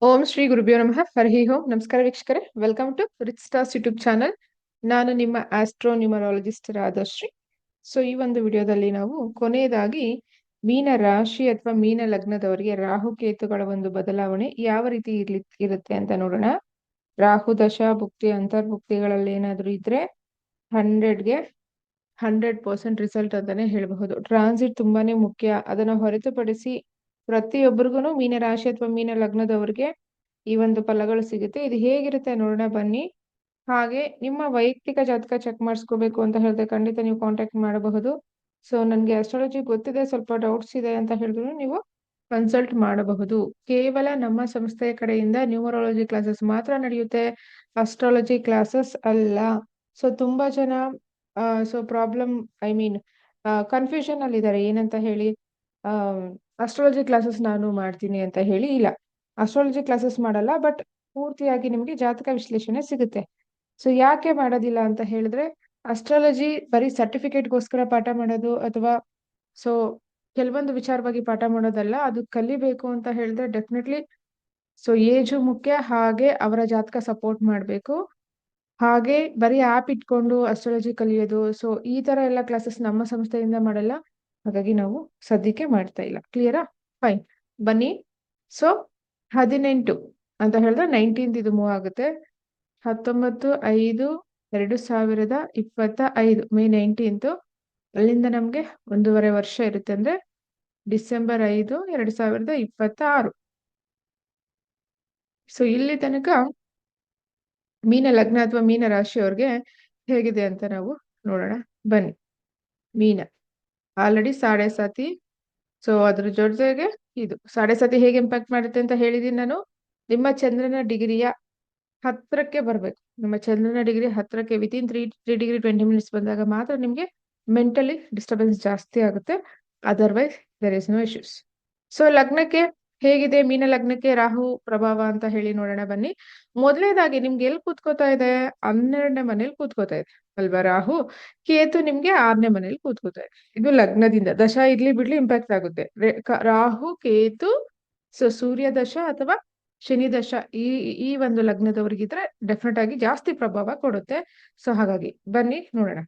ಓಂ ಶ್ರೀ ಗುರುಭ್ಯೋ ನಮಃ ಹರಿ ಓಂ. ನಮಸ್ಕಾರ ವೀಕ್ಷಕರೇ, welcome to rich stars YouTube channel. ನಾನು ನಿಮ್ಮ ಆಸ್ಟ್ರೋ ನ್ಯೂಮರಾಲಜಿಸ್ಟ್ ರಾಧಶ್ರೀ. ಸೊ ಈ ಒಂದು ವಿಡಿಯೋದಲ್ಲಿ ನಾವು ಕೊನೆಯದಾಗಿ ಮೀನ ರಾಶಿ ಅಥವಾ ಮೀನ ಲಗ್ನದವರಿಗೆ ರಾಹುಕೇತುಗಳ ಒಂದು ಬದಲಾವಣೆ ಯಾವ ರೀತಿ ಇರುತ್ತೆ ಅಂತ ನೋಡೋಣ. ರಾಹು ದಶಾ ಭುಕ್ತಿ ಅಂತರ್ಭುಕ್ತಿಗಳಲ್ಲಿ ಏನಾದ್ರೂ ಇದ್ರೆ 100ಗೆ 100% ರಿಸಲ್ಟ್ ಅಂತಾನೆ ಹೇಳಬಹುದು. ಟ್ರಾನ್ಸಿಟ್ ತುಂಬಾನೇ ಮುಖ್ಯ. ಅದನ್ನ ಹೊರತುಪಡಿಸಿ ಪ್ರತಿಯೊಬ್ಬರಿಗೂ ಮೀನ ರಾಶಿ ಅಥವಾ ಮೀನ ಲಗ್ನದವರಿಗೆ ಈ ಒಂದು ಫಲಗಳು ಸಿಗುತ್ತೆ. ಇದು ಹೇಗಿರುತ್ತೆ ನೋಡೋಣ ಬನ್ನಿ. ಹಾಗೆ ನಿಮ್ಮ ವೈಯಕ್ತಿಕ ಜಾತಕ ಚೆಕ್ ಮಾಡಿಸ್ಕೋಬೇಕು ಅಂತ ಹೇಳಿದ್ರೆ ಖಂಡಿತ ನೀವು ಕಾಂಟ್ಯಾಕ್ಟ್ ಮಾಡಬಹುದು. ಸೊ ನನಗೆ ಅಸ್ಟ್ರಾಲಜಿ ಗೊತ್ತಿದೆ, ಸ್ವಲ್ಪ ಡೌಟ್ಸ್ ಇದೆ ಅಂತ ಹೇಳಿದ್ರು ನೀವು ಕನ್ಸಲ್ಟ್ ಮಾಡಬಹುದು. ಕೇವಲ ನಮ್ಮ ಸಂಸ್ಥೆಯ ಕಡೆಯಿಂದ ನ್ಯೂಮರಾಲಜಿ ಕ್ಲಾಸಸ್ ಮಾತ್ರ ನಡೆಯುತ್ತೆ, ಅಸ್ಟ್ರಾಲಜಿ ಕ್ಲಾಸಸ್ ಅಲ್ಲ. ಸೊ ತುಂಬಾ ಜನ ಸೊ ಪ್ರಾಬ್ಲಮ್ ಕನ್ಫ್ಯೂಷನ್ ಅಲ್ಲಿ ಇದ್ದಾರೆ. ಏನಂತ ಹೇಳಿ, ಅಸ್ಟ್ರಾಲಜಿ ಕ್ಲಾಸಸ್ ನಾನು ಮಾಡ್ತೀನಿ ಅಂತ ಹೇಳಿ. ಇಲ್ಲ, ಅಸ್ಟ್ರಾಲಜಿ ಕ್ಲಾಸಸ್ ಮಾಡಲ್ಲ, ಬಟ್ ಪೂರ್ತಿಯಾಗಿ ನಿಮಗೆ ಜಾತಕ ವಿಶ್ಲೇಷಣೆ ಸಿಗುತ್ತೆ. ಸೊ ಯಾಕೆ ಮಾಡೋದಿಲ್ಲ ಅಂತ ಹೇಳಿದ್ರೆ, ಅಸ್ಟ್ರಾಲಜಿ ಬರೀ ಸರ್ಟಿಫಿಕೇಟ್ಗೋಸ್ಕರ ಪಾಠ ಮಾಡೋದು ಅಥವಾ ಸೊ ಕೆಲವೊಂದು ವಿಚಾರವಾಗಿ ಪಾಠ ಮಾಡೋದಲ್ಲ. ಅದು ಕಲಿಬೇಕು ಅಂತ ಹೇಳಿದ್ರೆ ಡೆಫಿನೆಟ್ಲಿ ಸೊ ಏಜು ಮುಖ್ಯ, ಹಾಗೆ ಅವರ ಜಾತಕ ಸಪೋರ್ಟ್ ಮಾಡಬೇಕು. ಹಾಗೆ ಬರೀ ಆ್ಯಪ್ ಇಟ್ಕೊಂಡು ಅಸ್ಟ್ರಾಲಜಿ ಕಲಿಯೋದು, ಸೊ ಈ ತರ ಎಲ್ಲ ಕ್ಲಾಸಸ್ ನಮ್ಮ ಸಂಸ್ಥೆಯಿಂದ ಮಾಡಲ್ಲ. ಹಾಗಾಗಿ ನಾವು ಸದ್ಯಕ್ಕೆ ಮಾಡ್ತಾ ಇಲ್ಲ. ಕ್ಲಿಯರಾ? ಫೈನ್, ಬನ್ನಿ. ಸೊ 18 ಅಂತ ಹೇಳಿದ್ರೆ 19th ಇದು ಮೂವ್ ಆಗುತ್ತೆ. 19/5/2025 ಮೇ 19th. ಅಲ್ಲಿಂದ ನಮ್ಗೆ 1.5 ವರ್ಷ ಇರುತ್ತೆ, ಅಂದ್ರೆ ಡಿಸೆಂಬರ್ 5, 2026. ಸೊ ಇಲ್ಲಿ ತನಕ ಮೀನ ಲಗ್ನ ಅಥವಾ ಮೀನ ರಾಶಿಯವ್ರಿಗೆ ಹೇಗಿದೆ ಅಂತ ನಾವು ನೋಡೋಣ ಬನ್ನಿ. ಮೀನ ಆಲ್ರೆಡಿ ಸಾಡೆ ಸಾತಿ. ಸೊ ಅದ್ರ ಜೊತೆಗೆ ಇದು ಸಾಡೆ ಸಾತಿ ಹೇಗೆ ಇಂಪ್ಯಾಕ್ಟ್ ಮಾಡುತ್ತೆ ಅಂತ ಹೇಳಿದೀನಿ ನಾನು. ನಿಮ್ಮ ಚಂದ್ರನ ಡಿಗ್ರಿಯ ಹತ್ರಕ್ಕೆ ಬರ್ಬೇಕು. ನಿಮ್ಮ ಚಂದ್ರನ ಡಿಗ್ರಿ ಹತ್ರಕ್ಕೆ ವಿತಿನ್ 3 ಡಿಗ್ರಿ 20 ಮಿನಿಟ್ಸ್ ಬಂದಾಗ ಮಾತ್ರ ನಿಮ್ಗೆ ಮೆಂಟಲಿ ಡಿಸ್ಟರ್ಬೆನ್ಸ್ ಜಾಸ್ತಿ ಆಗುತ್ತೆ. Otherwise there is no issues. So ಲಗ್ನಕ್ಕೆ ಹೇಗಿದೆ, ಮೀನ ಲಗ್ನಕ್ಕೆ ರಾಹು ಪ್ರಭಾವ ಅಂತ ಹೇಳಿ ನೋಡೋಣ ಬನ್ನಿ. ಮೊದಲನೇದಾಗಿ ನಿಮ್ಗೆ ಎಲ್ಲಿ ಕೂತ್ಕೋತಾ ಇದೆ? 12ನೇ ಮನೇಲಿ ಕೂತ್ಕೋತಾ ಇದೆ ಅಲ್ವಾ ರಾಹು. ಕೇತು ನಿಮ್ಗೆ 6ನೇ ಮನೇಲಿ ಕೂತ್ಕೋತಾ ಇದೆ. ಇದು ಲಗ್ನದಿಂದ ದಶಾ ಇರ್ಲಿ ಬಿಡ್ಲಿ ಇಂಪ್ಯಾಕ್ಟ್ ಆಗುತ್ತೆ. ರಾಹು ಕೇತು ಸೊ ಸೂರ್ಯ ದಶಾ ಅಥವಾ ಶನಿ ದಶಾ ಈ ಒಂದು ಲಗ್ನದವರಿಗಿದ್ರೆ ಡೆಫಿನೆಟ್ ಆಗಿ ಜಾಸ್ತಿ ಪ್ರಭಾವ ಕೊಡುತ್ತೆ. ಸೊ ಹಾಗಾಗಿ ಬನ್ನಿ ನೋಡೋಣ.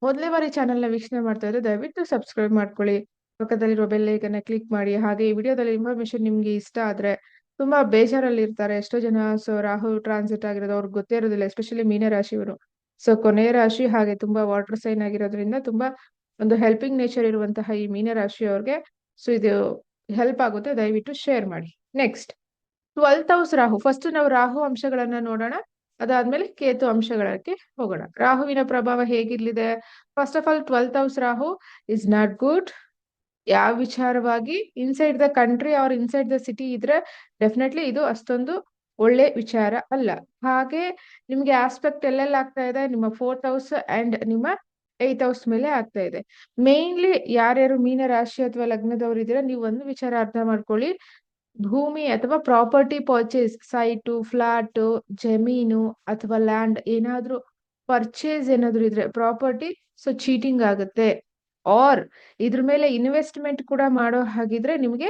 ಮೊದಲನೇ ಬಾರಿ ಚಾನೆಲ್ ನ ವೀಕ್ಷಣೆ ಮಾಡ್ತಾ ಇದ್ರೆ ದಯವಿಟ್ಟು ಸಬ್ಸ್ಕ್ರೈಬ್ ಮಾಡ್ಕೊಳ್ಳಿ, ಪಕ್ಕದಲ್ಲಿರೋ ಬೆಲ್ ಐಕನ್ನ ಕ್ಲಿಕ್ ಮಾಡಿ. ಹಾಗೆ ಈ ವಿಡಿಯೋದಲ್ಲಿ ಇನ್ಫಾರ್ಮೇಶನ್ ನಿಮ್ಗೆ ಇಷ್ಟ ಆದ್ರೆ, ತುಂಬಾ ಬೇಜಾರಲ್ಲಿ ಇರ್ತಾರೆ ಎಷ್ಟೋ ಜನ. ಸೊ ರಾಹು ಟ್ರಾನ್ಸಿಟ್ ಆಗಿರೋದು ಅವ್ರಿಗೆ ಗೊತ್ತೇ ಇರೋದಿಲ್ಲ, ಎಸ್ಪೆಷಲಿ ಮೀನ ರಾಶಿಯವರು. ಸೊ ಕೊನೆಯ ರಾಶಿ, ಹಾಗೆ ತುಂಬಾ ವಾಟರ್ ಸೈನ್ ಆಗಿರೋದ್ರಿಂದ ತುಂಬಾ ಒಂದು ಹೆಲ್ಪಿಂಗ್ ನೇಚರ್ ಇರುವಂತಹ ಈ ಮೀನ ರಾಶಿಯವ್ರಿಗೆ ಸೊ ಇದು ಹೆಲ್ಪ್ ಆಗುತ್ತೆ. ದಯವಿಟ್ಟು ಶೇರ್ ಮಾಡಿ. Next 12th house Rahu. First ನಾವು ರಾಹು ಅಂಶಗಳನ್ನ ನೋಡೋಣ, ಅದಾದ್ಮೇಲೆ ಕೇತು ಅಂಶಗಳಕ್ಕೆ ಹೋಗೋಣ. ರಾಹುವಿನ ಪ್ರಭಾವ ಹೇಗಿರ್ಲಿದೆ? First of all 12th house Rahu is not good. ಯಾವ ವಿಚಾರವಾಗಿ inside the country or inside the city ಇದ್ರೆ ಡೆಫಿನೆಟ್ಲಿ ಇದು ಅಷ್ಟೊಂದು ಒಳ್ಳೆ ವಿಚಾರ ಅಲ್ಲ. ಹಾಗೆ ನಿಮ್ಗೆ ಆಸ್ಪೆಕ್ಟ್ ಎಲ್ಲೆಲ್ಲ ಆಗ್ತಾ ಇದೆ? ನಿಮ್ಮ 4th ಹೌಸ್ ಅಂಡ್ ನಿಮ್ಮ 8th ಹೌಸ್ ಮೇಲೆ ಆಗ್ತಾ ಇದೆ. ಮೇನ್ಲಿ ಯಾರ್ಯಾರು ಮೀನ ರಾಶಿ ಅಥವಾ ಲಗ್ನದವ್ರು ಇದ್ದೀರಾ, ನೀವು ಒಂದು ವಿಚಾರ ಅರ್ಥ ಮಾಡ್ಕೊಳ್ಳಿ. ಭೂಮಿ ಅಥವಾ ಪ್ರಾಪರ್ಟಿ ಪರ್ಚೇಸ್, ಸೈಟು, ಫ್ಲಾಟ್, ಜಮೀನು ಅಥವಾ ಲ್ಯಾಂಡ್ ಏನಾದ್ರೂ ಪರ್ಚೇಸ್ ಏನಾದ್ರು ಇದ್ರೆ ಪ್ರಾಪರ್ಟಿ, ಸೊ ಚೀಟಿಂಗ್ ಆಗುತ್ತೆ. ಆರ್ ಇದ್ರ ಮೇಲೆ ಇನ್ವೆಸ್ಟ್ಮೆಂಟ್ ಕೂಡ ಮಾಡೋ ಹಾಗಿದ್ರೆ ನಿಮ್ಗೆ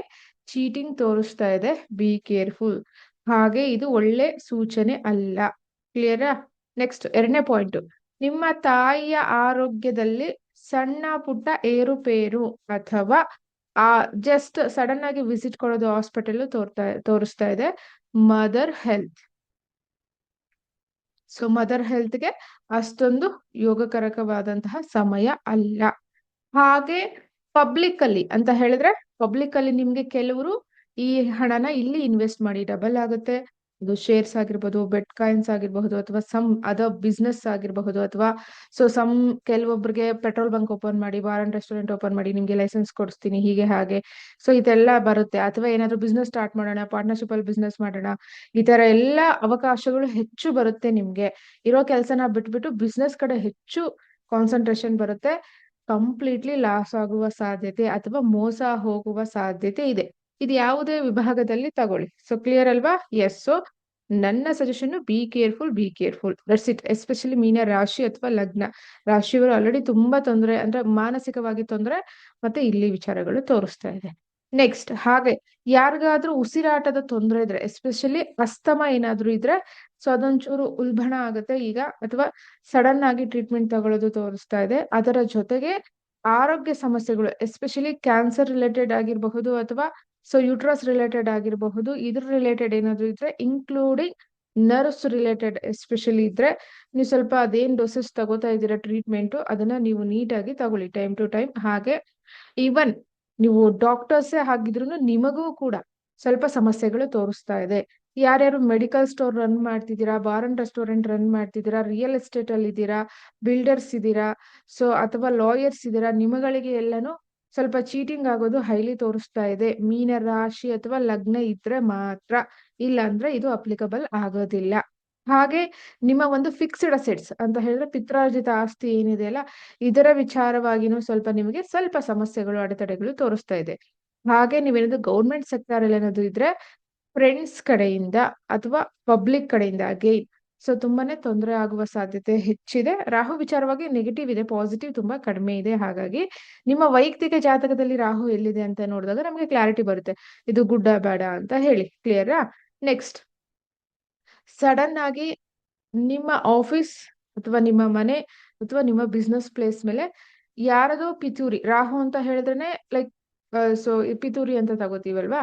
ಚೀಟಿಂಗ್ ತೋರಿಸ್ತಾ ಇದೆ. Be careful. ಹಾಗೆ ಇದು ಒಳ್ಳೆ ಸೂಚನೆ ಅಲ್ಲ. ಕ್ಲಿಯರಾ? ನೆಕ್ಸ್ಟ್ 2ನೇ ಪಾಯಿಂಟ್, ನಿಮ್ಮ ತಾಯಿಯ ಆರೋಗ್ಯದಲ್ಲಿ ಸಣ್ಣ ಪುಟ್ಟ ಏರುಪೇರು ಅಥವಾ ಜಸ್ಟ್ ಸಡನ್ ಆಗಿ ವಿಸಿಟ್ ಕೊಡೋದು ಹಾಸ್ಪಿಟಲ್ ತೋರಿಸ್ತಾ ಇದೆ. ಮದರ್ ಹೆಲ್ತ್, ಸೊ ಮದರ್ ಹೆಲ್ತ್ಗೆ ಅಷ್ಟೊಂದು ಯೋಗಕರಕವಾದಂತಹ ಸಮಯ ಅಲ್ಲ. ಹಾಗೆ ಪಬ್ಲಿಕ್ ಅಲ್ಲಿ ಅಂತ ಹೇಳಿದ್ರೆ, ಪಬ್ಲಿಕ್ ಅಲ್ಲಿ ನಿಮ್ಗೆ ಕೆಲವರು ಈ ಹಣನ ಇಲ್ಲಿ ಇನ್ವೆಸ್ಟ್ ಮಾಡಿ ಡಬಲ್ ಆಗುತ್ತೆ. ಅದು ಶೇರ್ಸ್ ಆಗಿರ್ಬೋದು, ಬೆಟ್ ಕಾಯಿನ್ಸ್ ಆಗಿರಬಹುದು, ಅಥವಾ ಸಮ್ ಅದರ್ ಬಿಸ್ನೆಸ್ ಆಗಿರಬಹುದು, ಅಥವಾ ಸೊ ಕೆಲವೊಬ್ಬರಿಗೆ ಪೆಟ್ರೋಲ್ ಬಂಕ್ ಓಪನ್ ಮಾಡಿ, ಬಾರ್ ಅಂಡ್ ರೆಸ್ಟೋರೆಂಟ್ ಓಪನ್ ಮಾಡಿ, ನಿಮ್ಗೆ ಲೈಸೆನ್ಸ್ ಕೊಡಿಸ್ತೀನಿ, ಹೀಗೆ ಹಾಗೆ. ಸೊ ಇದೆಲ್ಲ ಬರುತ್ತೆ. ಅಥವಾ ಏನಾದ್ರು ಬಿಸ್ನೆಸ್ ಸ್ಟಾರ್ಟ್ ಮಾಡೋಣ, ಪಾರ್ಟ್ನರ್ಶಿಪ್ ಅಲ್ಲಿ ಬಿಸ್ನೆಸ್ ಮಾಡೋಣ, ಈ ತರ ಎಲ್ಲ ಅವಕಾಶಗಳು ಹೆಚ್ಚು ಬರುತ್ತೆ. ನಿಮ್ಗೆ ಇರೋ ಕೆಲಸನ ಬಿಟ್ಬಿಟ್ಟು ಬಿಸ್ನೆಸ್ ಕಡೆ ಹೆಚ್ಚು ಕಾನ್ಸಂಟ್ರೇಷನ್ ಬರುತ್ತೆ. ಕಂಪ್ಲೀಟ್ಲಿ ಲಾಸ್ ಆಗುವ ಸಾಧ್ಯತೆ ಅಥವಾ ಮೋಸ ಹೋಗುವ ಸಾಧ್ಯತೆ ಇದೆ. ಇದು ಯಾವುದೇ ವಿಭಾಗದಲ್ಲಿ ತಗೊಳ್ಳಿ. ಸೊ ಕ್ಲಿಯರ್ ಅಲ್ವಾ? ಎಸ್. ಸೊ ನನ್ನ suggestion, be careful, be careful. That's it. Especially ಮೀನ ರಾಶಿ ಅಥವಾ ಲಗ್ನ ರಾಶಿಯವರು ಆಲ್ರೆಡಿ ತುಂಬಾ ತೊಂದರೆ, ಅಂದ್ರೆ ಮಾನಸಿಕವಾಗಿ ತೊಂದರೆ ಮತ್ತೆ ಇಲ್ಲಿ ವಿಚಾರಗಳು ತೋರಿಸ್ತಾ ಇದೆ. ನೆಕ್ಸ್ಟ್, ಹಾಗೆ ಯಾರಿಗಾದ್ರೂ ಉಸಿರಾಟದ ತೊಂದರೆ ಇದ್ರೆ, ಎಸ್ಪೆಷಲಿ ಅಸ್ತಮ ಏನಾದ್ರೂ ಇದ್ರೆ, ಸೊ ಅದೊಂಚೂರು ಉಲ್ಬಣ ಆಗುತ್ತೆ ಈಗ, ಅಥವಾ ಸಡನ್ ಆಗಿ ಟ್ರೀಟ್ಮೆಂಟ್ ತಗೊಳ್ಳೋದು ತೋರಿಸ್ತಾ ಇದೆ. ಅದರ ಜೊತೆಗೆ ಆರೋಗ್ಯ ಸಮಸ್ಯೆಗಳು, ಎಸ್ಪೆಷಲಿ ಕ್ಯಾನ್ಸರ್ ರಿಲೇಟೆಡ್ ಆಗಿರಬಹುದು, ಅಥವಾ ಸೊ ಯುಟ್ರಸ್ ರಿಲೇಟೆಡ್ ಆಗಿರಬಹುದು, ಇದ್ರ ರಿಲೇಟೆಡ್ ಏನಾದ್ರು ಇದ್ರೆ, ಇನ್ಕ್ಲೂಡಿಂಗ್ ನರ್ವ್ಸ್ ರಿಲೇಟೆಡ್ ಎಸ್ಪೆಷಲಿ ಇದ್ರೆ, ನೀವು ಸ್ವಲ್ಪ ಅದೇನ್ ಡೋಸಸ್ ತಗೋತಾ ಇದ್ದೀರಾ ಟ್ರೀಟ್ಮೆಂಟ್, ಅದನ್ನ ನೀವು ನೀಟಾಗಿ ತಗೊಳ್ಳಿ ಟೈಮ್ ಟು ಟೈಮ್. ಹಾಗೆ ಈವನ್ ನೀವು ಡಾಕ್ಟರ್ಸೇ ಆಗಿದ್ರು ನಿಮಗೂ ಕೂಡ ಸ್ವಲ್ಪ ಸಮಸ್ಯೆಗಳು ತೋರಿಸ್ತಾ ಇದೆ. ಯಾರ್ಯಾರು ಮೆಡಿಕಲ್ ಸ್ಟೋರ್ ರನ್ ಮಾಡ್ತಿದ್ದೀರಾ, ಬಾರ್ ಅಂಡ್ ರೆಸ್ಟೋರೆಂಟ್ ರನ್ ಮಾಡ್ತಿದ್ದೀರಾ, ರಿಯಲ್ ಎಸ್ಟೇಟ್ ಅಲ್ಲಿ ಇದ್ದೀರಾ, ಬಿಲ್ಡರ್ಸ್ ಇದ್ದೀರಾ, ಸೊ ಅಥವಾ ಲಾಯರ್ಸ್ ಇದ್ದೀರಾ, ನಿಮಗಳಿಗೆ ಎಲ್ಲಾನು ಸ್ವಲ್ಪ ಚೀಟಿಂಗ್ ಆಗೋದು ಹೈಲಿ ತೋರಿಸ್ತಾ ಇದೆ. ಮೀನ ರಾಶಿ ಅಥವಾ ಲಗ್ನ ಇದ್ರೆ ಮಾತ್ರ, ಇಲ್ಲ ಅಂದ್ರೆ ಇದು ಅಪ್ಲಿಕಬಲ್ ಆಗೋದಿಲ್ಲ. ಹಾಗೆ ನಿಮ್ಮ ಒಂದು ಫಿಕ್ಸ್ಡ್ ಅಸೆಟ್ಸ್ ಅಂತ ಹೇಳಿದ್ರೆ ಪಿತ್ರಾರ್ಜಿತ ಆಸ್ತಿ ಏನಿದೆಯಲ್ಲ, ಇದರ ವಿಚಾರವಾಗಿನೂ ಸ್ವಲ್ಪ ನಿಮಗೆ ಸ್ವಲ್ಪ ಸಮಸ್ಯೆಗಳು, ಅಡೆತಡೆಗಳು ತೋರಿಸ್ತಾ ಇದೆ. ಹಾಗೆ ನೀವೇನಾದ್ರು ಗೌರ್ಮೆಂಟ್ ಸೆಕ್ಟರ್ ಅಲ್ಲಿ ಏನಾದ್ರು ಇದ್ರೆ, ಫ್ರೆಂಡ್ಸ್ ಕಡೆಯಿಂದ ಅಥವಾ ಪಬ್ಲಿಕ್ ಕಡೆಯಿಂದ ಅಗೈನ್ ಸೊ ತುಂಬಾನೇ ತೊಂದರೆ ಆಗುವ ಸಾಧ್ಯತೆ ಹೆಚ್ಚಿದೆ. ರಾಹು ವಿಚಾರವಾಗಿ ನೆಗೆಟಿವ್ ಇದೆ, ಪಾಸಿಟಿವ್ ತುಂಬಾ ಕಡಿಮೆ ಇದೆ. ಹಾಗಾಗಿ ನಿಮ್ಮ ವೈಯಕ್ತಿಕ ಜಾತಕದಲ್ಲಿ ರಾಹು ಎಲ್ಲಿದೆ ಅಂತ ನೋಡಿದಾಗ ನಮಗೆ ಕ್ಲಾರಿಟಿ ಬರುತ್ತೆ, ಇದು ಗುಡ್ಡ ಬೇಡ ಅಂತ ಹೇಳಿ. ಕ್ಲಿಯರಾ? ನೆಕ್ಸ್ಟ್, ಸಡನ್ ಆಗಿ ನಿಮ್ಮ ಆಫೀಸ್ ಅಥವಾ ನಿಮ್ಮ ಮನೆ ಅಥವಾ ನಿಮ್ಮ ಬಿಸ್ನೆಸ್ ಪ್ಲೇಸ್ ಮೇಲೆ ಯಾರದೋ ಪಿತೂರಿ, ರಾಹು ಅಂತ ಹೇಳಿದ್ರೇನೆ ಲೈಕ್ ಸೊ ಪಿತೂರಿ ಅಂತ ತಗೋತೀವಲ್ವಾ,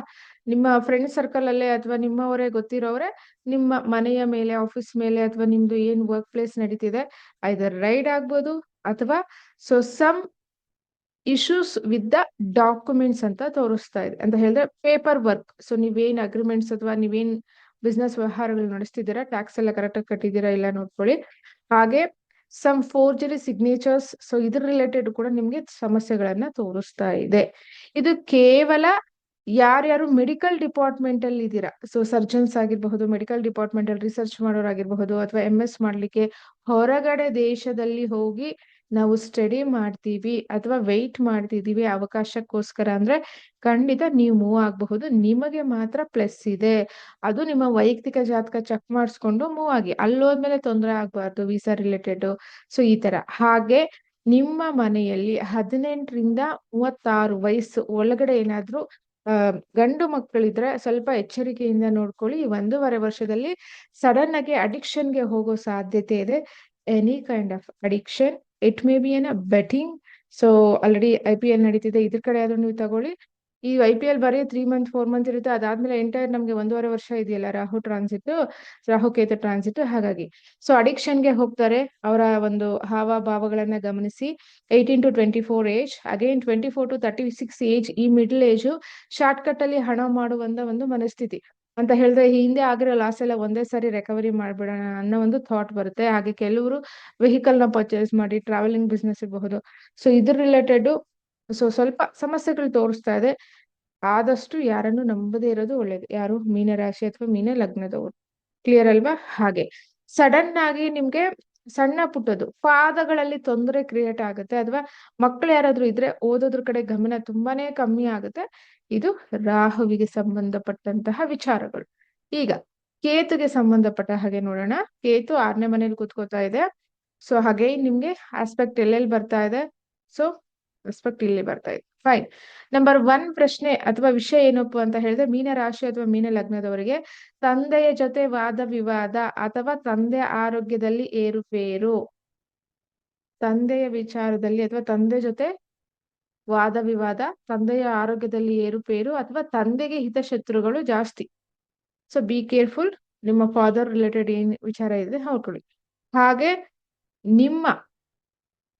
ನಿಮ್ಮ ಫ್ರೆಂಡ್ ಸರ್ಕಲ್ ಅಲ್ಲೇ ಅಥವಾ ನಿಮ್ಮವರೇ ಗೊತ್ತಿರೋರೆ ನಿಮ್ಮ ಮನೆಯ ಮೇಲೆ, ಆಫೀಸ್ ಮೇಲೆ, ಅಥವಾ ನಿಮ್ದು ಏನ್ ವರ್ಕ್ ಪ್ಲೇಸ್ ನಡೀತಿದೆ, ಐದರ್ ರೈಡ್ ಆಗ್ಬೋದು, ಅಥವಾ so some issues with the documents ಅಂತ ತೋರಿಸ್ತಾ ಇದೆ. ಅಂತ ಹೇಳಿದ್ರೆ ಪೇಪರ್ ವರ್ಕ್, ಸೊ ನೀವೇನ್ ಅಗ್ರಿಮೆಂಟ್ಸ್ ಅಥವಾ ನೀವೇನ್ ಬಿಸ್ನೆಸ್ ವ್ಯವಹಾರಗಳು ನಡೆಸ್ತಿದ್ದೀರಾ, ಟ್ಯಾಕ್ಸ್ ಎಲ್ಲ ಕರೆಕ್ಟಾಗಿ ಕಟ್ಟಿದ್ದೀರಾ ಇಲ್ಲ ನೋಡ್ಕೊಳ್ಳಿ. ಹಾಗೆ ಸಮ್ ಫೋರ್ಜರಿ ಸಿಗ್ನೇಚರ್ಸ್, ಸೊ ಇದ್ರ ರಿಲೇಟೆಡ್ ಕೂಡ ನಿಮ್ಗೆ ಸಮಸ್ಯೆಗಳನ್ನ ತೋರಿಸ್ತಾ ಇದೆ. ಇದು ಕೇವಲ ಯಾರ್ಯಾರು ಮೆಡಿಕಲ್ ಡಿಪಾರ್ಟ್ಮೆಂಟ್ ಅಲ್ಲಿ ಇದ್ದೀರಾ, ಸೊ ಸರ್ಜನ್ಸ್ ಆಗಿರಬಹುದು, ಮೆಡಿಕಲ್ ಡಿಪಾರ್ಟ್ಮೆಂಟ್ ಅಲ್ಲಿ ರಿಸರ್ಚ್ ಮಾಡೋರಾಗಿರ್ಬಹುದು, ಅಥವಾ MS ಮಾಡ್ಲಿಕ್ಕೆ ಹೊರಗಡೆ ದೇಶದಲ್ಲಿ ಹೋಗಿ ನಾವು ಸ್ಟಡಿ ಮಾಡ್ತೀವಿ ಅಥವಾ ವೆಯ್ಟ್ ಮಾಡ್ತಿದೀವಿ ಅವಕಾಶಕ್ಕೋಸ್ಕರ ಅಂದ್ರೆ, ಖಂಡಿತ ನೀವು ಮೂವ್ ಆಗಬಹುದು. ನಿಮಗೆ ಮಾತ್ರ ಪ್ಲಸ್ ಇದೆ. ಅದು ನಿಮ್ಮ ವೈಯಕ್ತಿಕ ಜಾತಕ ಚೆಕ್ ಮಾಡಿಸ್ಕೊಂಡು ಮೂವ್ ಆಗಿ. ಅಲ್ಲೋದ್ಮೇಲೆ ತೊಂದರೆ ಆಗ್ಬಾರ್ದು, ವೀಸಾ ರಿಲೇಟೆಡ್, ಸೊ ಈ ತರ. ಹಾಗೆ ನಿಮ್ಮ ಮನೆಯಲ್ಲಿ 18ರಿಂದ 36 ವಯಸ್ಸು ಒಳಗಡೆ ಏನಾದ್ರೂ ಗಂಡು ಮಕ್ಕಳಿದ್ರೆ ಸ್ವಲ್ಪ ಎಚ್ಚರಿಕೆಯಿಂದ ನೋಡ್ಕೊಳ್ಳಿ. ಈ 1.5 ವರ್ಷದಲ್ಲಿ ಸಡನ್ ಆಗಿ ಅಡಿಕ್ಷನ್ಗೆ ಹೋಗೋ ಸಾಧ್ಯತೆ ಇದೆ. Any kind of addiction, it may be ಏನ ಬೆಟ್ಟಿಂಗ್. ಸೊ ಆಲ್ರೆಡಿ IPL ನಡೀತಿದೆ, ಇದ್ರ ಕಡೆ ಆದ್ರೂ ನೀವು ತಗೊಳ್ಳಿ. ಈ IPL ಬರೀ 3 ಮಂತ್ 4 ಮಂತ್ ಇರುತ್ತೆ, ಅದಾದ್ಮೇಲೆ ಎಂಟೈರ್ ನಮ್ಗೆ 1.5 ವರ್ಷ ಇದೆಯಲ್ಲ ರಾಹು ಟ್ರಾನ್ಸಿಟ್, ರಾಹು ಕೇತು ಟ್ರಾನ್ಸಿಟ್. ಹಾಗಾಗಿ ಸೊ ಅಡಿಕ್ಷನ್ಗೆ ಹೋಗ್ತಾರೆ. ಅವರ ಒಂದು ಹಾವ ಭಾವಗಳನ್ನ ಗಮನಿಸಿ. 18 to 24 age, again 24 to 36 age, ಈ ಮಿಡ್ಲ್ ಏಜ್ ಶಾರ್ಟ್ ಕಟ್ ಅಲ್ಲಿ ಹಣ ಮಾಡುವಂತ ಒಂದು ಮನಸ್ಥಿತಿ. ಅಂತ ಹೇಳಿದ್ರೆ ಹಿಂದೆ ಆಗಿರೋ ಲಾಸ್ ಎಲ್ಲ ಒಂದೇ ಸಾರಿ ರಿಕವರಿ ಮಾಡ್ಬಿಡೋಣ ಅನ್ನೋ ಒಂದು ಥಾಟ್ ಬರುತ್ತೆ. ಹಾಗೆ ಕೆಲವರು ವೆಹಿಕಲ್ ನ ಪರ್ಚೇಸ್ ಮಾಡಿ ಟ್ರಾವೆಲಿಂಗ್ ಬಿಸ್ನೆಸ್ ಇರಬಹುದು, ಸೊ ಇದ್ರ ರಿಲೇಟೆಡ್ ಸೊ ಸ್ವಲ್ಪ ಸಮಸ್ಯೆಗಳು ತೋರಿಸ್ತಾ ಇದೆ. ಆದಷ್ಟು ಯಾರನ್ನು ನಂಬದೇ ಇರೋದು ಒಳ್ಳೇದು. ಯಾರು ಮೀನರಾಶಿ ಅಥವಾ ಮೀನ ಲಗ್ನದವರು. ಕ್ಲಿಯರ್ ಅಲ್ವಾ? ಹಾಗೆ ಸಡನ್ ಆಗಿ ನಿಮ್ಗೆ ಸಣ್ಣ ಪುಟ್ಟದು ಪಾದಗಳಲ್ಲಿ ತೊಂದರೆ ಕ್ರಿಯೇಟ್ ಆಗುತ್ತೆ, ಅಥವಾ ಮಕ್ಕಳು ಯಾರಾದ್ರೂ ಇದ್ರೆ ಓದೋದ್ರ ಕಡೆ ಗಮನ ತುಂಬಾನೇ ಕಮ್ಮಿ ಆಗುತ್ತೆ. ಇದು ರಾಹುವಿಗೆ ಸಂಬಂಧಪಟ್ಟಂತಹ ವಿಚಾರಗಳು. ಈಗ ಕೇತುಗೆ ಸಂಬಂಧಪಟ್ಟ ಹಾಗೆ ನೋಡೋಣ. ಕೇತು 6ನೇ ಮನೇಲಿ ಕೂತ್ಕೋತಾ ಇದೆ. ಸೊ ಹಾಗೆ ನಿಮ್ಗೆ ಆಸ್ಪೆಕ್ಟ್ ಎಲ್ಲೆಲ್ಲಿ ಬರ್ತಾ ಇದೆ, ಸೊ ಆಸ್ಪೆಕ್ಟ್ ಇಲ್ಲಿ ಬರ್ತಾ ಇದೆ. ಫೈನ್. ನಂಬರ್ 1 ಪ್ರಶ್ನೆ ಅಥವಾ ವಿಷಯ ಏನಪ್ಪು ಅಂತ ಹೇಳಿದ್ರೆ, ಮೀನ ರಾಶಿ ಅಥವಾ ಮೀನ ಲಗ್ನದವರಿಗೆ ತಂದೆಯ ಜೊತೆ ವಾದ ವಿವಾದ ಅಥವಾ ತಂದೆ ಆರೋಗ್ಯದಲ್ಲಿ ಏರುಪೇರು, ತಂದೆಯ ವಿಚಾರದಲ್ಲಿ ಅಥವಾ ತಂದೆ ಜೊತೆ ವಾದ ವಿವಾದ, ತಂದೆಯ ಆರೋಗ್ಯದಲ್ಲಿ ಏರುಪೇರು, ಅಥವಾ ತಂದೆಗೆ ಹಿತಶತ್ರುಗಳು ಜಾಸ್ತಿ. So be careful. ನಿಮ್ಮ ಫಾದರ್ ರಿಲೇಟೆಡ್ ಏನ್ ವಿಚಾರ ಇದೆ ನೋಡ್ಕೊಳ್ಳಿ. ಹಾಗೆ ನಿಮ್ಮ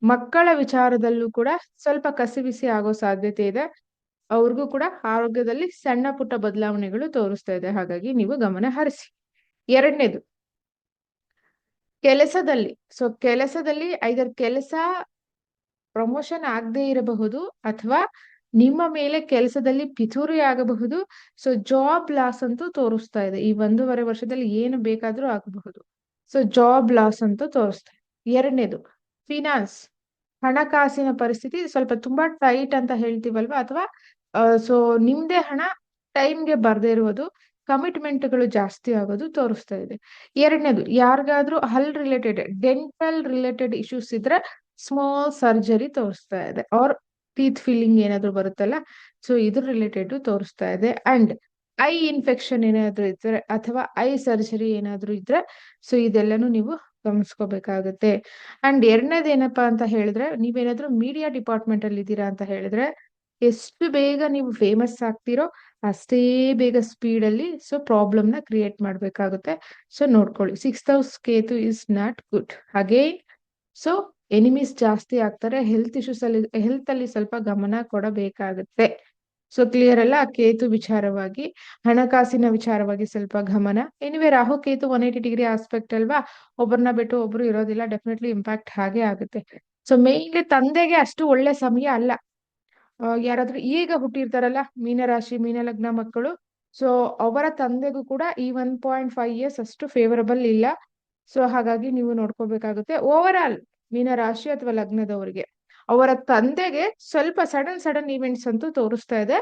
ಮಕ್ಕಳ ವಿಚಾರದಲ್ಲೂ ಕೂಡ ಸ್ವಲ್ಪ ಕಸಿವಿಸಿ ಆಗೋ ಸಾಧ್ಯತೆ ಇದೆ. ಅವ್ರಿಗೂ ಕೂಡ ಆರೋಗ್ಯದಲ್ಲಿ ಸಣ್ಣ ಪುಟ್ಟ ಬದಲಾವಣೆಗಳು ತೋರಿಸ್ತಾ ಇದೆ. ಹಾಗಾಗಿ ನೀವು ಗಮನ ಹರಿಸಿ. ಎರಡನೇದು, ಕೆಲಸದಲ್ಲಿ. ಸೊ ಕೆಲಸದಲ್ಲಿ ಐದರ್ ಕೆಲಸ ಪ್ರಮೋಷನ್ ಆಗದೆ ಇರಬಹುದು, ಅಥವಾ ನಿಮ್ಮ ಮೇಲೆ ಕೆಲಸದಲ್ಲಿ ಪಿತೂರಿ ಆಗಬಹುದು. ಸೊ ಜಾಬ್ ಲಾಸ್ ಅಂತೂ ತೋರಿಸ್ತಾ ಇದೆ. ಈ 1.5 ವರ್ಷದಲ್ಲಿ ಏನು ಬೇಕಾದ್ರೂ ಆಗಬಹುದು. ಸೊ ಜಾಬ್ ಲಾಸ್ ಅಂತೂ ತೋರಿಸ್ತಾ ಇದೆ. ಎರಡನೇದು, ಫಿನಾನ್ಸ್, ಹಣಕಾಸಿನ ಪರಿಸ್ಥಿತಿ ಸ್ವಲ್ಪ ತುಂಬಾ ಟೈಟ್ ಅಂತ ಹೇಳ್ತೀವಲ್ವಾ, ಅಥವಾ ಸೊ ನಿಮ್ದೇ ಹಣ ಟೈಮ್ಗೆ ಬರ್ದೇ ಇರುವುದು, ಕಮಿಟ್ಮೆಂಟ್ಗಳು ಜಾಸ್ತಿ ಆಗೋದು ತೋರಿಸ್ತಾ ಇದೆ. ಎರಡನೇದು, ಯಾರಿಗಾದ್ರೂ ಹಲ್ ರಿಲೇಟೆಡ್, ಡೆಂಟಲ್ ರಿಲೇಟೆಡ್ ಇಶ್ಯೂಸ್ ಇದ್ರೆ ಸ್ಮಾಲ್ ಸರ್ಜರಿ ತೋರಿಸ್ತಾ ಇದೆ. ಆರ್ ಟೀತ್ ಫಿಲ್ಲಿಂಗ್ ಏನಾದ್ರು ಬರುತ್ತಲ್ಲ, ಸೊ ಇದ್ರ ರಿಲೇಟೆಡ್ ತೋರಿಸ್ತಾ ಇದೆ. ಅಂಡ್ ಐ ಇನ್ಫೆಕ್ಷನ್ ಏನಾದ್ರು ಇದ್ರೆ ಅಥವಾ ಐ ಸರ್ಜರಿ ಏನಾದ್ರು ಇದ್ರೆ ಸೊ ಇದೆಲ್ಲನೂ ನೀವು ಗಮನಿಸ್ಕೋಬೇಕಾಗುತ್ತೆ. ಅಂಡ್ ಎರಡನೇದು ಏನಪ್ಪಾ ಅಂತ ಹೇಳಿದ್ರೆ, ನೀವೇನಾದ್ರೂ ಮೀಡಿಯಾ ಡಿಪಾರ್ಟ್ಮೆಂಟ್ ಅಲ್ಲಿ ಇದ್ದೀರಾ ಅಂತ ಹೇಳಿದ್ರೆ, ಎಷ್ಟು ಬೇಗ ನೀವು ಫೇಮಸ್ ಆಗ್ತಿರೋ ಅಷ್ಟೇ ಬೇಗ ಸ್ಪೀಡ್ ಅಲ್ಲಿ ಸೊ ಪ್ರಾಬ್ಲಮ್ ನ ಕ್ರಿಯೇಟ್ ಮಾಡ್ಬೇಕಾಗುತ್ತೆ. ಸೊ ನೋಡ್ಕೊಳ್ಳಿ, 6th house Ketu is not good. Again so enemies ಜಾಸ್ತಿ ಆಗ್ತಾರೆ. ಹೆಲ್ತ್ ಅಲ್ಲಿ ಸ್ವಲ್ಪ ಗಮನ ಕೊಡಬೇಕಾಗುತ್ತೆ. ಸೊ ಕ್ಲಿಯರ್ ಅಲ್ಲ? ಕೇತು ವಿಚಾರವಾಗಿ, ಹಣಕಾಸಿನ ವಿಚಾರವಾಗಿ ಸ್ವಲ್ಪ ಗಮನ. Anyway Rahu Ketu 180 degree aspect ಅಲ್ವಾ, ಒಬ್ಬರನ್ನ ಬಿಟ್ಟು ಒಬ್ರು ಇರೋದಿಲ್ಲ, ಡೆಫಿನೆಟ್ಲಿ ಇಂಪ್ಯಾಕ್ಟ್ ಹಾಗೆ ಆಗುತ್ತೆ. ಸೊ ಮೇನ್ಲಿ ತಂದೆಗೆ ಅಷ್ಟು ಒಳ್ಳೆ ಸಮಯ ಅಲ್ಲ. ಯಾರಾದ್ರೂ ಈಗ ಹುಟ್ಟಿರ್ತಾರಲ್ಲ ಮೀನರಾಶಿ ಮೀನ ಲಗ್ನ ಮಕ್ಕಳು, ಸೊ ಅವರ ತಂದೆಗೂ ಕೂಡ ಈ 1.5 years ಅಷ್ಟು ಫೇವರಬಲ್ ಇಲ್ಲ. ಸೊ ಹಾಗಾಗಿ ನೀವು ನೋಡ್ಕೋಬೇಕಾಗುತ್ತೆ. ಓವರ್ ಆಲ್ ಮೀನ ರಾಶಿ ಅಥವಾ ಲಗ್ನದವರಿಗೆ ಅವರ ತಂದೆಗೆ ಸ್ವಲ್ಪ ಸಡನ್ ಇವೆಂಟ್ಸ್ ಅಂತೂ ತೋರಿಸ್ತಾ ಇದೆ.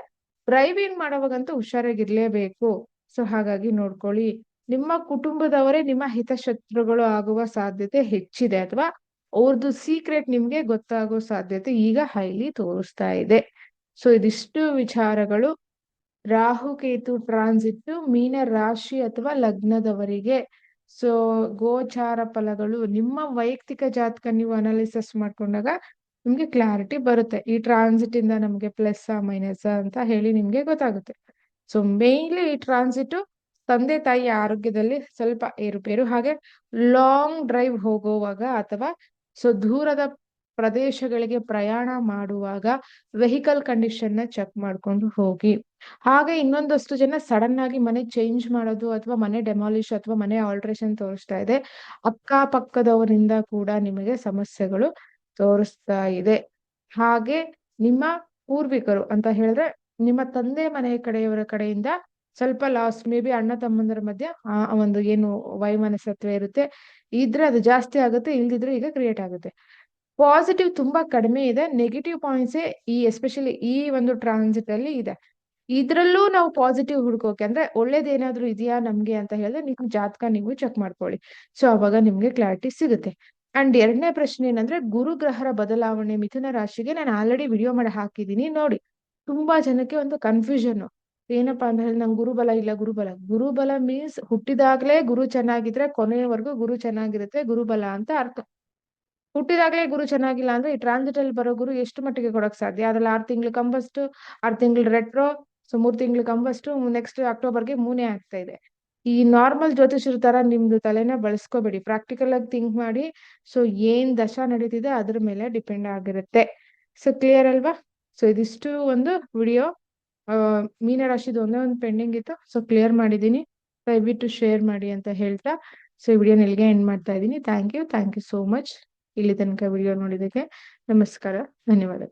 ಡ್ರೈವಿಂಗ್ ಮಾಡೋವಾಗಂತೂ ಹುಷಾರಾಗಿರ್ಲೇಬೇಕು. ಸೊ ಹಾಗಾಗಿ ನೋಡ್ಕೊಳ್ಳಿ. ನಿಮ್ಮ ಕುಟುಂಬದವರೇ ನಿಮ್ಮ ಹಿತಶತ್ರುಗಳು ಆಗುವ ಸಾಧ್ಯತೆ ಹೆಚ್ಚಿದೆ, ಅಥವಾ ಅವ್ರದ್ದು ಸೀಕ್ರೆಟ್ ನಿಮ್ಗೆ ಗೊತ್ತಾಗೋ ಸಾಧ್ಯತೆ ಈಗ ಹೈಲಿ ತೋರಿಸ್ತಾ ಇದೆ. ಸೊ ಇದಿಷ್ಟು ವಿಚಾರಗಳು ರಾಹು ಕೇತು ಟ್ರಾನ್ಸಿಟ್ ಮೀನ ರಾಶಿ ಅಥವಾ ಲಗ್ನದವರಿಗೆ. ಸೊ ಗೋಚಾರ ಫಲಗಳು ನಿಮ್ಮ ವೈಯಕ್ತಿಕ ಜಾತಕ ನೀವು ಅನಾಲಿಸಿಸ್ ಮಾಡ್ಕೊಂಡಾಗ ನಿಮ್ಗೆ ಕ್ಲಾರಿಟಿ ಬರುತ್ತೆ. ಈ ಟ್ರಾನ್ಸಿಟ್ ಇಂದ ನಮ್ಗೆ ಪ್ಲಸ್ ಮೈನಸ್ ಅಂತ ಹೇಳಿ ನಿಮ್ಗೆ ಗೊತ್ತಾಗುತ್ತೆ. ಸೊ ಮೇನ್ಲಿ ಈ ಟ್ರಾನ್ಸಿಟ್ ತಂದೆ ತಾಯಿ ಆರೋಗ್ಯದಲ್ಲಿ ಸ್ವಲ್ಪ ಏರುಪೇರು, ಹಾಗೆ ಲಾಂಗ್ ಡ್ರೈವ್ ಹೋಗುವಾಗ ಅಥವಾ ಸೊ ದೂರದ ಪ್ರದೇಶಗಳಿಗೆ ಪ್ರಯಾಣ ಮಾಡುವಾಗ ವೆಹಿಕಲ್ ಕಂಡೀಷನ್ ನ ಚೆಕ್ ಮಾಡ್ಕೊಂಡು ಹೋಗಿ. ಹಾಗೆ ಇನ್ನೊಂದಷ್ಟು ಜನ ಸಡನ್ ಆಗಿ ಮನೆ ಚೇಂಜ್ ಮಾಡೋದು ಅಥವಾ ಮನೆ ಡೆಮಾಲಿಶ್ ಅಥವಾ ಮನೆ ಆಲ್ಟ್ರೇಷನ್ ತೋರಿಸ್ತಾ ಇದೆ. ಅಕ್ಕಪಕ್ಕದವರಿಂದ ಕೂಡ ನಿಮಗೆ ಸಮಸ್ಯೆಗಳು ತೋರಿಸ್ತಾ ಇದೆ. ಹಾಗೆ ನಿಮ್ಮ ಪೂರ್ವಿಕರು ಅಂತ ಹೇಳಿದ್ರೆ ನಿಮ್ಮ ತಂದೆ ಮನೆ ಕಡೆಯವರ ಕಡೆಯಿಂದ ಸ್ವಲ್ಪ ಲಾಸ್, ಮೇ ಬಿ ಅಣ್ಣ ತಮ್ಮಂದರ ಮಧ್ಯೆ ಒಂದು ಏನು ವೈಮನಸ್ಯತ್ವ ಇರುತ್ತೆ, ಇದ್ರೆ ಅದು ಜಾಸ್ತಿ ಆಗುತ್ತೆ, ಇಲ್ದಿದ್ರೆ ಈಗ ಕ್ರಿಯೇಟ್ ಆಗುತ್ತೆ. ಪಾಸಿಟಿವ್ ತುಂಬಾ ಕಡಿಮೆ ಇದೆ, ನೆಗೆಟಿವ್ ಪಾಯಿಂಟ್ಸ್ ಈ ಎಸ್ಪೆಷಲಿ ಈ ಒಂದು ಟ್ರಾನ್ಸಿಟ್ ಅಲ್ಲಿ ಇದೆ. ಇದ್ರಲ್ಲೂ ನಾವು ಪಾಸಿಟಿವ್ ಹುಡ್ಕೋಕೆ ಅಂದ್ರೆ ಒಳ್ಳೇದೇನಾದ್ರೂ ಇದೆಯಾ ನಮ್ಗೆ ಅಂತ ಹೇಳಿದ್ರೆ ನೀವು ಜಾತಕ ನೀವು ಚೆಕ್ ಮಾಡ್ಕೊಳ್ಳಿ. ಸೊ ಅವಾಗ ನಿಮ್ಗೆ ಕ್ಲಾರಿಟಿ ಸಿಗುತ್ತೆ. ಅಂಡ್ ಎರಡನೇ ಪ್ರಶ್ನೆ ಏನಂದ್ರೆ ಗುರುಗ್ರಹರ ಬದಲಾವಣೆ ಮಿಥುನ ರಾಶಿಗೆ ನಾನು ಆಲ್ರೆಡಿ ವಿಡಿಯೋ ಮಾಡಿ ಹಾಕಿದೀನಿ ನೋಡಿ. ತುಂಬಾ ಜನಕ್ಕೆ ಒಂದು ಕನ್ಫ್ಯೂಷನ್ ಏನಪ್ಪಾ ಅಂತ ಹೇಳಿ, ನಂಗೆ ಗುರುಬಲ ಮೀನ್ಸ್ ಹುಟ್ಟಿದಾಗ್ಲೇ ಗುರು ಚೆನ್ನಾಗಿದ್ರೆ ಕೊನೆಯವರೆಗೂ ಗುರು ಚೆನ್ನಾಗಿರುತ್ತೆ ಗುರುಬಲ ಅಂತ ಅರ್ಥ. ಹುಟ್ಟಿದಾಗ್ಲೇ ಗುರು ಚೆನ್ನಾಗಿಲ್ಲ ಅಂದ್ರೆ ಈ ಟ್ರಾನ್ಸಿಟ್ ಅಲ್ಲಿ ಬರೋ ಗುರು ಎಷ್ಟು ಮಟ್ಟಿಗೆ ಕೊಡಕ್ ಸಾಧ್ಯ? ಅದ್ರಲ್ಲಿ 6 ತಿಂಗಳು ಕಂಬಸ್ಟ್, 6 ತಿಂಗಳು ರೆಟ್ರೋ, ಸೊ 3 ತಿಂಗಳು ಕಂಬಸ್ಟ್, ನೆಕ್ಸ್ಟ್ ಅಕ್ಟೋಬರ್ಗೆ ಮೂನೇ ಆಗ್ತಾ ಇದೆ. ಈ ನಾರ್ಮಲ್ ಜ್ಯೋತಿಷರ ತರ ನಿಮ್ದು ತಲೆನ ಬಳಸ್ಕೋಬೇಡಿ, ಪ್ರಾಕ್ಟಿಕಲ್ ಆಗಿ ಥಿಂಕ್ ಮಾಡಿ. ಸೊ ಏನ್ ದಶಾ ನಡೀತಿದೆ ಅದ್ರ ಮೇಲೆ ಡಿಪೆಂಡ್ ಆಗಿರುತ್ತೆ. ಸೊ ಕ್ಲಿಯರ್ ಅಲ್ವಾ? ಸೊ ಇದಿಷ್ಟು ಒಂದು ವಿಡಿಯೋ. ಮೀನರಾಶಿದು ಒಂದೇ ಒಂದು ಪೆಂಡಿಂಗ್ ಇತ್ತು, ಸೊ ಕ್ಲಿಯರ್ ಮಾಡಿದೀನಿ. ದಯವಿಟ್ಟು ಶೇರ್ ಮಾಡಿ ಅಂತ ಹೇಳ್ತಾ ಸೊ ಈ ವಿಡಿಯೋನ ಇಲ್ಲಿಗೆ ಎಂಡ್ ಮಾಡ್ತಾ ಇದ್ದೀನಿ. ಥ್ಯಾಂಕ್ ಯು ಸೋ ಮಚ್ ಇಲ್ಲಿ ತನಕ ವಿಡಿಯೋ ನೋಡಿದ್ದಕ್ಕೆ. ನಮಸ್ಕಾರ, ಧನ್ಯವಾದ.